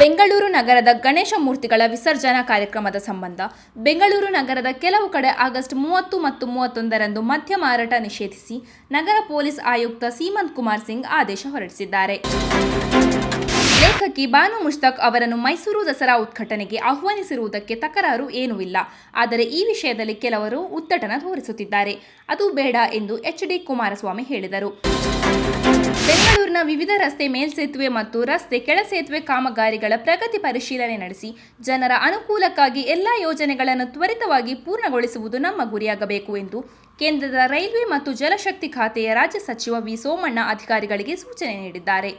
ಬೆಂಗಳೂರು ನಗರದ ಗಣೇಶ ಮೂರ್ತಿಗಳ ವಿಸರ್ಜನಾ ಕಾರ್ಯಕ್ರಮದ ಸಂಬಂಧ ಬೆಂಗಳೂರು ನಗರದ ಕೆಲವು ಕಡೆ ಆಗಸ್ಟ್ 30 ಮತ್ತು 31ರಂದು ಮದ್ಯ ಮಾರಾಟ ನಿಷೇಧಿಸಿ ನಗರ ಪೊಲೀಸ್ ಆಯುಕ್ತ ಸೀಮಂತ್ ಕುಮಾರ್ ಸಿಂಗ್ ಆದೇಶ ಹೊರಡಿಸಿದ್ದಾರೆ. ಲೇಖಕಿ ಬಾನು ಮುಷ್ತಾಕ್ ಅವರನ್ನು ಮೈಸೂರು ದಸರಾ ಉದ್ಘಾಟನೆಗೆ ಆಹ್ವಾನಿಸಿರುವುದಕ್ಕೆ ತಕರಾರು ಏನೂ ಇಲ್ಲ. ಆದರೆ ಈ ವಿಷಯದಲ್ಲಿ ಕೆಲವರು ಉದ್ದಟನ ತೋರಿಸುತ್ತಿದ್ದಾರೆ. ಅದು ಬೇಡ ಎಂದು ಎಚ್.ಡಿ. ಕುಮಾರಸ್ವಾಮಿ ಹೇಳಿದರು. ಬೆಂಗಳೂರಿನ ವಿವಿಧ ರಸ್ತೆ ಮೇಲ್ಸೇತುವೆ ಮತ್ತು ರಸ್ತೆ ಕೆಳಸೇತುವೆ ಕಾಮಗಾರಿಗಳ ಪ್ರಗತಿ ಪರಿಶೀಲನೆ ನಡೆಸಿ ಜನರ ಅನುಕೂಲಕ್ಕಾಗಿ ಎಲ್ಲ ಯೋಜನೆಗಳನ್ನು ತ್ವರಿತವಾಗಿ ಪೂರ್ಣಗೊಳಿಸುವುದು ನಮ್ಮ ಗುರಿಯಾಗಬೇಕು ಎಂದು ಕೇಂದ್ರದ ರೈಲ್ವೆ ಮತ್ತು ಜಲಶಕ್ತಿ ಖಾತೆಯ ರಾಜ್ಯ ಸಚಿವ ವಿ. ಸೋಮಣ್ಣ ಅಧಿಕಾರಿಗಳಿಗೆ ಸೂಚನೆ ನೀಡಿದ್ದಾರೆ.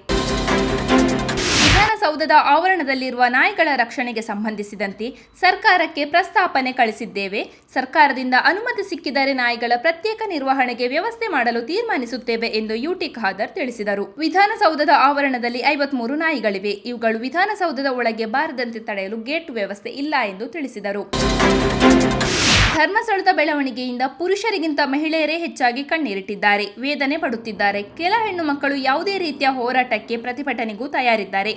ವಿಧಾನಸೌಧದ ಆವರಣದಲ್ಲಿರುವ ನಾಯಿಗಳ ರಕ್ಷಣೆಗೆ ಸಂಬಂಧಿಸಿದಂತೆ ಸರ್ಕಾರಕ್ಕೆ ಪ್ರಸ್ತಾಪನೆ ಕಳಿಸಿದ್ದೇವೆ. ಸರ್ಕಾರದಿಂದ ಅನುಮತಿ ಸಿಕ್ಕಿದರೆ ನಾಯಿಗಳ ಪ್ರತ್ಯೇಕ ನಿರ್ವಹಣೆಗೆ ವ್ಯವಸ್ಥೆ ಮಾಡಲು ತೀರ್ಮಾನಿಸುತ್ತೇವೆ ಎಂದು ಯುಟಿ ಖಾದರ್ ತಿಳಿಸಿದರು. ವಿಧಾನಸೌಧದ ಆವರಣದಲ್ಲಿ 53 ನಾಯಿಗಳಿವೆ. ಇವುಗಳು ವಿಧಾನಸೌಧದ ಒಳಗೆ ಬಾರದಂತೆ ತಡೆಯಲು ಗೇಟ್ ವ್ಯವಸ್ಥೆ ಇಲ್ಲ ಎಂದು ತಿಳಿಸಿದರು. ಧರ್ಮಸ್ಥಳದ ಬೆಳವಣಿಗೆಯಿಂದ ಪುರುಷರಿಗಿಂತ ಮಹಿಳೆಯರೇ ಹೆಚ್ಚಾಗಿ ಕಣ್ಣೀರಿಟ್ಟಿದ್ದಾರೆ, ವೇದನೆ ಪಡುತ್ತಿದ್ದಾರೆ. ಕೆಲ ಹೆಣ್ಣು ಮಕ್ಕಳು ಯಾವುದೇ ರೀತಿಯ ಹೋರಾಟಕ್ಕೆ ಪ್ರತಿಭಟನೆಗೂ ತಯಾರಿದ್ದಾರೆ.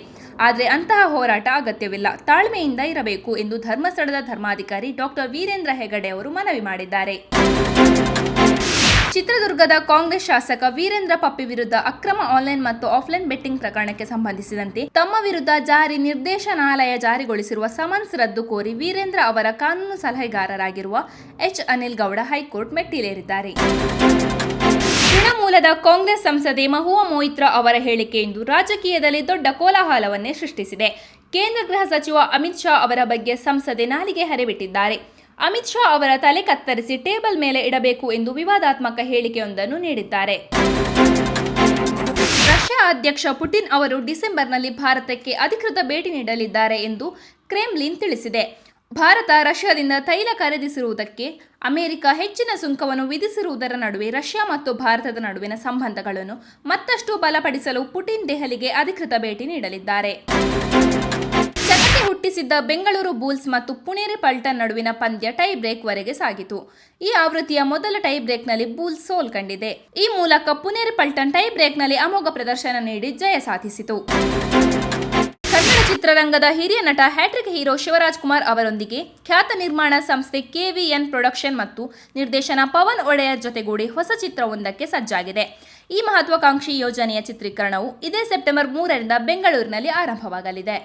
ಆದರೆ ಅಂತಹ ಹೋರಾಟ ಅಗತ್ಯವಿಲ್ಲ, ತಾಳ್ಮೆಯಿಂದ ಇರಬೇಕು ಎಂದು ಧರ್ಮಸ್ಥಳದ ಧರ್ಮಾಧಿಕಾರಿ ಡಾಕ್ಟರ್ ವೀರೇಂದ್ರ ಹೆಗಡೆ ಅವರು ಮನವಿ ಮಾಡಿದ್ದಾರೆ. ಚಿತ್ರದುರ್ಗದ ಕಾಂಗ್ರೆಸ್ ಶಾಸಕ ವೀರೇಂದ್ರ ಪಪ್ಪಿ ವಿರುದ್ಧ ಅಕ್ರಮ ಆನ್ಲೈನ್ ಮತ್ತು ಆಫ್ಲೈನ್ ಬೆಟ್ಟಿಂಗ್ ಪ್ರಕರಣಕ್ಕೆ ಸಂಬಂಧಿಸಿದಂತೆ ತಮ್ಮ ವಿರುದ್ಧ ಜಾರಿ ನಿರ್ದೇಶನಾಲಯ ಜಾರಿಗೊಳಿಸಿರುವ ಸಮನ್ಸ್ ರದ್ದು ಕೋರಿ ವೀರೇಂದ್ರ ಅವರ ಕಾನೂನು ಸಲಹೆಗಾರರಾಗಿರುವ ಎಚ್. ಅನಿಲ್ ಗೌಡ ಹೈಕೋರ್ಟ್ ಮೆಟ್ಟಿಲೇರಿದ್ದಾರೆ. ತೃಣಮೂಲದ ಕಾಂಗ್ರೆಸ್ ಸಂಸದೆ ಮಹುವಾ ಮೊಯಿತ್ರಾ ಅವರ ಹೇಳಿಕೆಯಿಂದ ರಾಜಕೀಯದಲ್ಲಿ ದೊಡ್ಡ ಕೋಲಾಹಲವನ್ನೇ ಸೃಷ್ಟಿಸಿದೆ. ಕೇಂದ್ರ ಗೃಹ ಸಚಿವ ಅಮಿತ್ ಶಾ ಅವರ ಬಗ್ಗೆ ಸಂಸದೆ ನಾಲಿಗೆ ಹರಿಬಿಟ್ಟಿದ್ದಾರೆ. ಅಮಿತ್ ಶಾ ಅವರ ತಲೆ ಕತ್ತರಿಸಿ ಟೇಬಲ್ ಮೇಲೆ ಇಡಬೇಕು ಎಂದು ವಿವಾದಾತ್ಮಕ ಹೇಳಿಕೆಯೊಂದನ್ನು ನೀಡಿದ್ದಾರೆ. ರಷ್ಯಾ ಅಧ್ಯಕ್ಷ ಪುಟಿನ್ ಅವರು ಡಿಸೆಂಬರ್ನಲ್ಲಿ ಭಾರತಕ್ಕೆ ಅಧಿಕೃತ ಭೇಟಿ ನೀಡಲಿದ್ದಾರೆ ಎಂದು ಕ್ರೆಮ್ಲಿನ್ ತಿಳಿಸಿದೆ. ಭಾರತ ರಷ್ಯಾದಿಂದ ತೈಲ ಖರೀದಿಸಿರುವುದಕ್ಕೆ ಅಮೆರಿಕ ಹೆಚ್ಚಿನ ಸುಂಕವನ್ನು ವಿಧಿಸಿರುವುದರ ನಡುವೆ ರಷ್ಯಾ ಮತ್ತು ಭಾರತದ ನಡುವಿನ ಸಂಬಂಧಗಳನ್ನು ಮತ್ತಷ್ಟು ಬಲಪಡಿಸಲು ಪುಟಿನ್ ದೆಹಲಿಗೆ ಅಧಿಕೃತ ಭೇಟಿ ನೀಡಲಿದ್ದಾರೆ. ಚಕತೆ ಹುಟ್ಟಿಸಿದ್ದ ಬೆಂಗಳೂರು ಬುಲ್ಸ್ ಮತ್ತು ಪುಣೇರಿ ಪಲ್ಟನ್ ನಡುವಿನ ಪಂದ್ಯ ಟೈ ಬ್ರೇಕ್ ವರೆಗೆ ಸಾಗಿತು. ಈ ಆವೃತ್ತಿಯ ಮೊದಲ ಟೈ ಬ್ರೇಕ್ನಲ್ಲಿ ಬುಲ್ಸ್ ಸೋಲು ಕಂಡಿದೆ. ಈ ಮೂಲಕ ಪುಣೇರಿ ಪಲ್ಟನ್ ಟೈ ಬ್ರೇಕ್ನಲ್ಲಿ ಅಮೋಘ ಪ್ರದರ್ಶನ ನೀಡಿ ಜಯ ಸಾಧಿಸಿತು. ಕನ್ನಡ ಚಿತ್ರರಂಗದ ಹಿರಿಯ ನಟ ಹ್ಯಾಟ್ರಿಕ್ ಹೀರೋ ಶಿವರಾಜ್ ಕುಮಾರ್ ಅವರೊಂದಿಗೆ ಖ್ಯಾತ ನಿರ್ಮಾಣ ಸಂಸ್ಥೆ KVN ಪ್ರೊಡಕ್ಷನ್ ಮತ್ತು ನಿರ್ದೇಶನ ಪವನ್ ಒಡೆಯರ್ ಜೊತೆಗೂಡಿ ಹೊಸ ಚಿತ್ರವೊಂದಕ್ಕೆ ಸಜ್ಜಾಗಿದೆ. ಈ ಮಹತ್ವಾಕಾಂಕ್ಷಿ ಯೋಜನೆಯ ಚಿತ್ರೀಕರಣವು ಇದೇ ಸೆಪ್ಟೆಂಬರ್ 3ರಿಂದ ಬೆಂಗಳೂರಿನಲ್ಲಿ ಆರಂಭವಾಗಲಿದೆ.